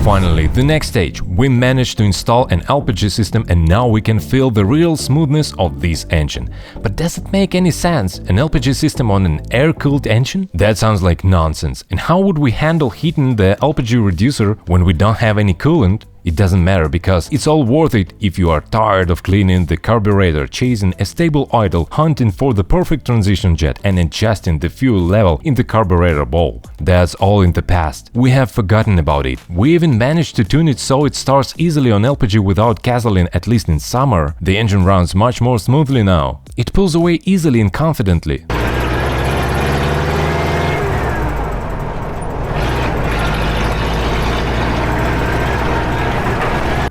Finally, the next stage. We managed to install an LPG system and now we can feel the real smoothness of this engine. But does it make any sense? An LPG system on an air-cooled engine? That sounds like nonsense. And how would we handle heating the LPG reducer when we don't have any coolant? It doesn't matter because it's all worth it if you are tired of cleaning the carburetor, chasing a stable idle, hunting for the perfect transition jet and adjusting the fuel level in the carburetor bowl. That's all in the past. We have forgotten about it. We even managed to tune it so it starts easily on LPG without gasoline, at least in summer. The engine runs much more smoothly now. It pulls away easily and confidently.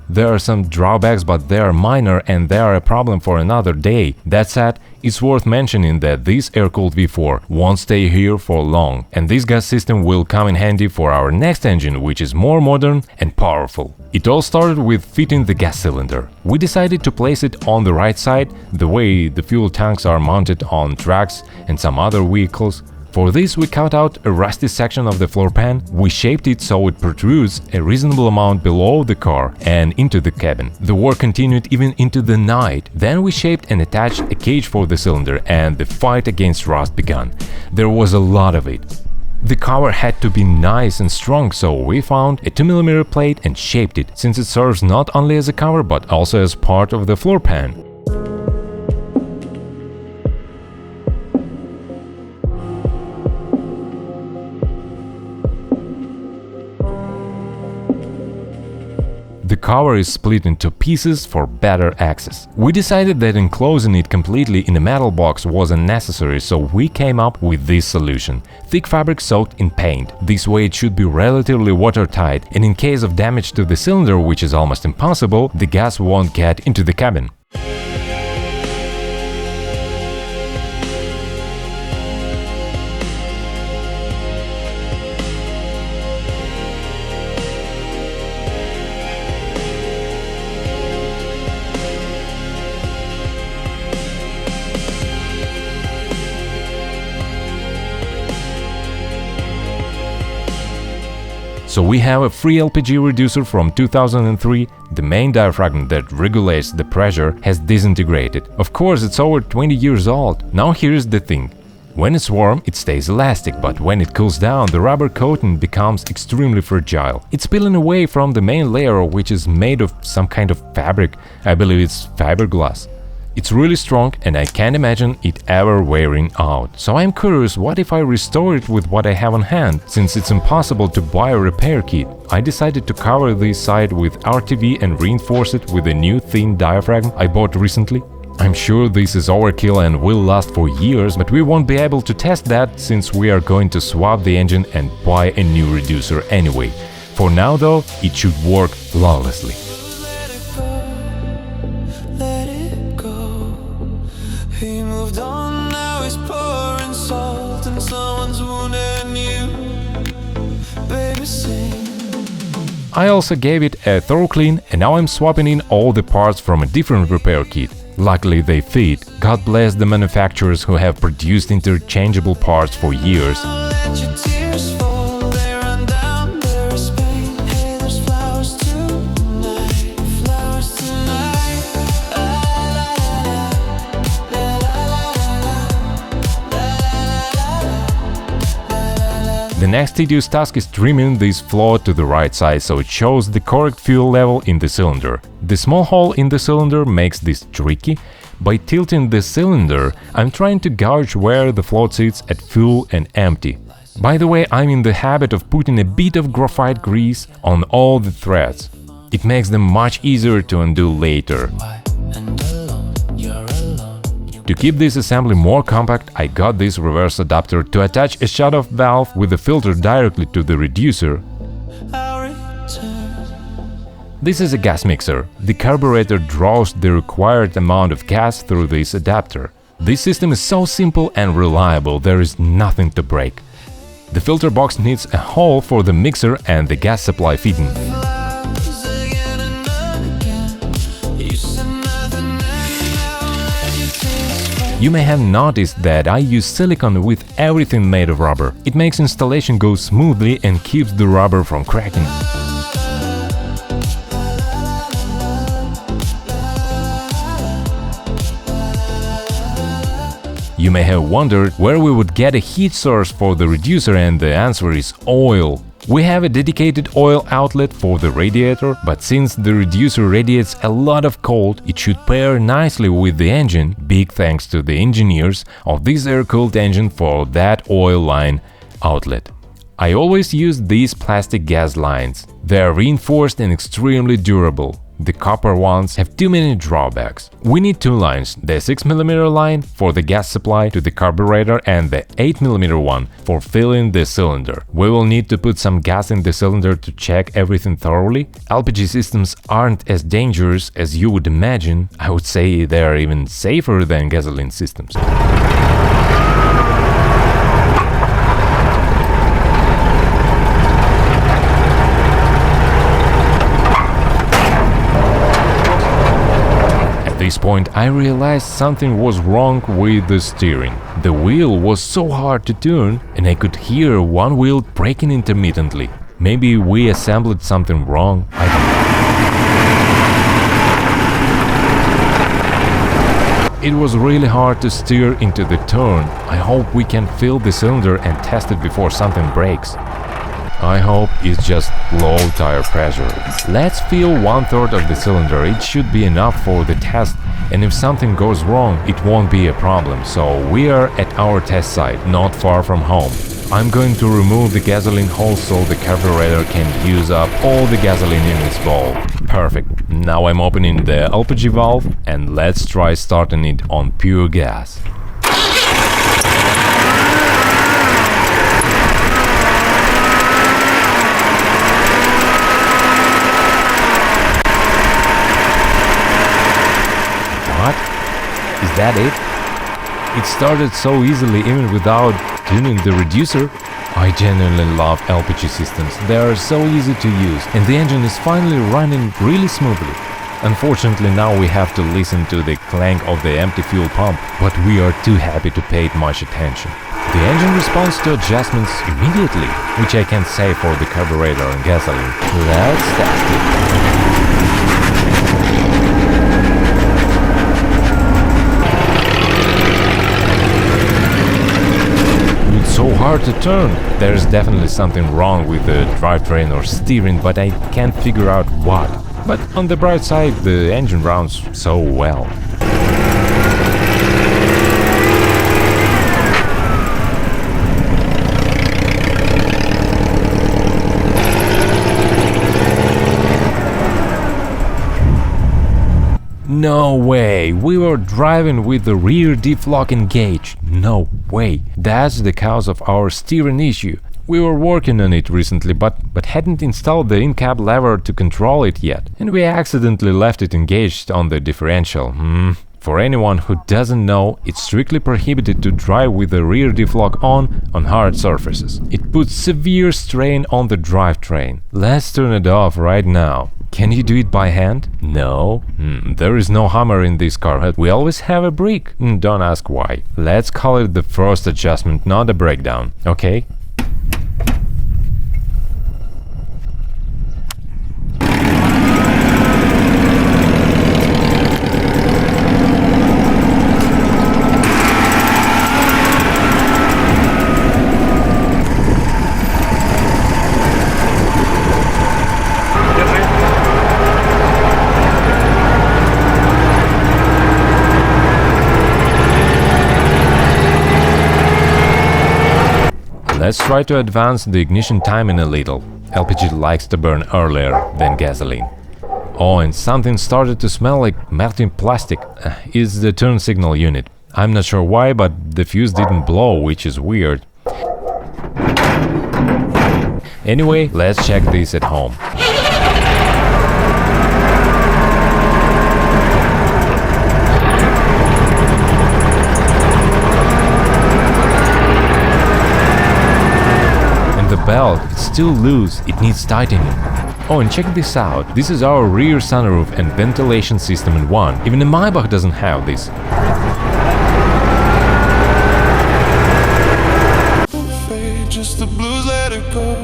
There are some drawbacks, but they are minor and they are a problem for another day. That said, it's worth mentioning that this air-cooled V4 won't stay here for long, and this gas system will come in handy for our next engine, which is more modern and powerful. It all started with fitting the gas cylinder. We decided to place it on the right side, the way the fuel tanks are mounted on trucks and some other vehicles. For this, we cut out a rusty section of the floor pan, we shaped it so it protrudes a reasonable amount below the car and into the cabin. The work continued even into the night. Then we shaped and attached a cage for the cylinder and the fight against rust began. There was a lot of it. The cover had to be nice and strong, so we found a 2mm plate and shaped it, since it serves not only as a cover but also as part of the floor pan. The cover is split into pieces for better access. We decided that enclosing it completely in a metal box was unnecessary, so we came up with this solution. Thick fabric soaked in paint. This way it should be relatively watertight, and in case of damage to the cylinder, which is almost impossible, the gas won't get into the cabin. So we have a free LPG reducer from 2003, the main diaphragm that regulates the pressure has disintegrated. Of course, it's over 20 years old. Now here's the thing. When it's warm, it stays elastic, but when it cools down, the rubber coating becomes extremely fragile. It's peeling away from the main layer, which is made of some kind of fabric. I believe it's fiberglass. It's really strong and I can't imagine it ever wearing out. So I'm curious, what if I restore it with what I have on hand? Since it's impossible to buy a repair kit, I decided to cover this side with RTV and reinforce it with a new thin diaphragm I bought recently. I'm sure this is overkill and will last for years, but we won't be able to test that since we are going to swap the engine and buy a new reducer anyway. For now though, it should work flawlessly. He moved on, now he's pouring salt and someone's wounding you. Baby, sing. I also gave it a thorough clean and now I'm swapping in all the parts from a different repair kit. Luckily they fit. God bless the manufacturers who have produced interchangeable parts for years. The next tedious task is trimming this float to the right size so it shows the correct fuel level in the cylinder. The small hole in the cylinder makes this tricky. By tilting the cylinder, I'm trying to gauge where the float sits at full and empty. By the way, I'm in the habit of putting a bit of graphite grease on all the threads. It makes them much easier to undo later. To keep this assembly more compact, I got this reverse adapter to attach a shut-off valve with the filter directly to the reducer. This is a gas mixer. The carburetor draws the required amount of gas through this adapter. This system is so simple and reliable, there is nothing to break. The filter box needs a hole for the mixer and the gas supply fitting. You may have noticed that I use silicone with everything made of rubber. It makes installation go smoothly and keeps the rubber from cracking. You may have wondered where we would get a heat source for the reducer, and the answer is oil. We have a dedicated oil outlet for the radiator, but since the reducer radiates a lot of cold, it should pair nicely with the engine. Big thanks to the engineers of this air-cooled engine for that oil line outlet. I always use these plastic gas lines. They are reinforced and extremely durable. The copper ones have too many drawbacks. We need two lines, the 6mm line for the gas supply to the carburetor and the 8mm one for filling the cylinder. We will need to put some gas in the cylinder to check everything thoroughly. LPG systems aren't as dangerous as you would imagine. I would say they are even safer than gasoline systems. At this point, I realized something was wrong with the steering. The wheel was so hard to turn, and I could hear one wheel braking intermittently. Maybe we assembled something wrong, I don't know. It was really hard to steer into the turn. I hope we can fill the cylinder and test it before something breaks. I hope it's just low tire pressure. Let's fill 1/3 of the cylinder, it should be enough for the test, and if something goes wrong, it won't be a problem. So we are at our test site, not far from home. I'm going to remove the gasoline hose so the carburetor can use up all the gasoline in its bowl. Perfect. Now I'm opening the LPG valve and let's try starting it on pure gas. What? Is that it? It started so easily even without tuning the reducer. I genuinely love LPG systems. They are so easy to use and the engine is finally running really smoothly. Unfortunately, now we have to listen to the clank of the empty fuel pump, but we are too happy to pay it much attention. The engine responds to adjustments immediately, which I can say for the carburetor and gasoline. Let's test it. So hard to turn. There's definitely something wrong with the drivetrain or steering, but I can't figure out what. But on the bright side, the engine runs so well. No way! We were driving with the rear diff lock engaged. No way! That's the cause of our steering issue. We were working on it recently, but hadn't installed the in-cab lever to control it yet, and we accidentally left it engaged on the differential. For anyone who doesn't know, it's strictly prohibited to drive with the rear diff lock on hard surfaces. It puts severe strain on the drivetrain. Let's turn it off right now. Can you do it by hand? No. There is no hammer in this car. We always have a brick. Don't ask why. Let's call it the first adjustment, not a breakdown. Okay? Let's try to advance the ignition timing a little. LPG likes to burn earlier than gasoline. Oh, and something started to smell like melting plastic. It's the turn signal unit. I'm not sure why, but the fuse didn't blow, which is weird. Anyway, let's check this at home. The belt, it's still loose, it needs tightening. Oh, and check this out, this is our rear sunroof and ventilation system in one. Even the Maybach doesn't have this. Just the blues, let it go,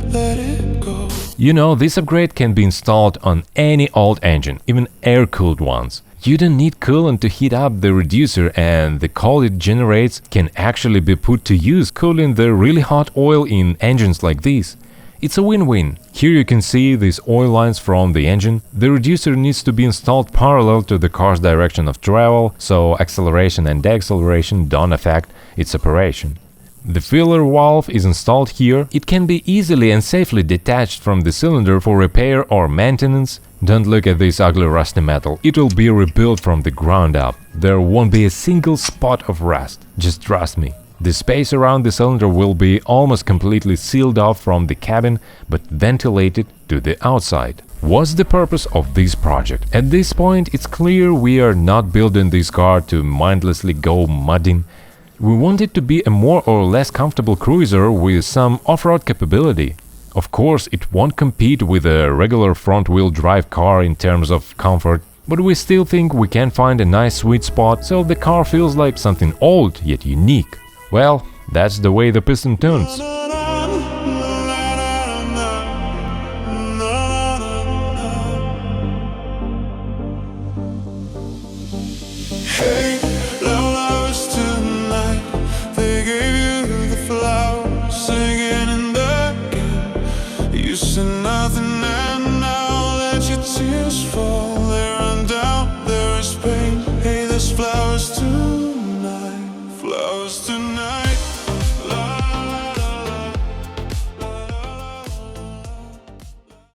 let it go. You know, this upgrade can be installed on any old engine, even air-cooled ones. You don't need coolant to heat up the reducer, and the cold it generates can actually be put to use cooling the really hot oil in engines like this. It's a win-win. Here you can see these oil lines from the engine. The reducer needs to be installed parallel to the car's direction of travel, so acceleration and deceleration don't affect its operation. The filler valve is installed here. It can be easily and safely detached from the cylinder for repair or maintenance. Don't look at this ugly rusty metal. It will be rebuilt from the ground up. There won't be a single spot of rust. Just trust me. The space around the cylinder will be almost completely sealed off from the cabin, but ventilated to the outside. What's the purpose of this project? At this point, it's clear we are not building this car to mindlessly go mudding. We want it to be a more or less comfortable cruiser with some off-road capability. Of course, it won't compete with a regular front-wheel drive car in terms of comfort, but we still think we can find a nice sweet spot so the car feels like something old yet unique. Well, that's the way the piston turns. Hey, lovers tonight, they gave you the flowers, singing in the game. You said nothing, and now that your tears fall, they're under